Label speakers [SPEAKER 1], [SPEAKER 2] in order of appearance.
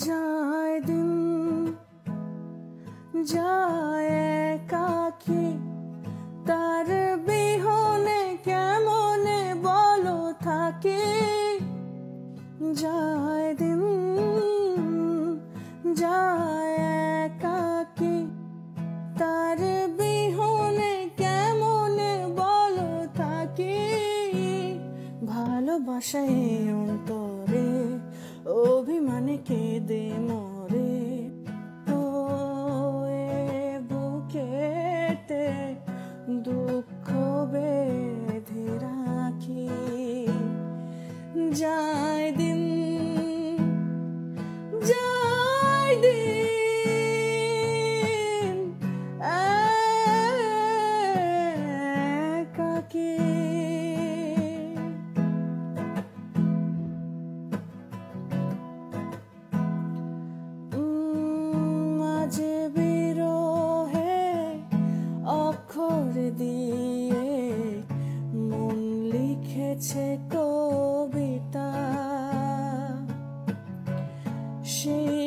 [SPEAKER 1] যায় দিন যায় একাকী, তার বিহনে কেমনে বলো থাকি। যায় দিন যায় একাকী, তার বিহনে কেমনে বলো থাকি। ভালোবাসায় অন্তরে অভিমানে কেঁদে মরে, ও এ বুকেতে দুঃখ বেঁধে রাখি। যায় দিন যায় দিন একাকী। মাঝে বিরহে অক্ষর দিয়ে মন লিখেছে কবিতা, সেই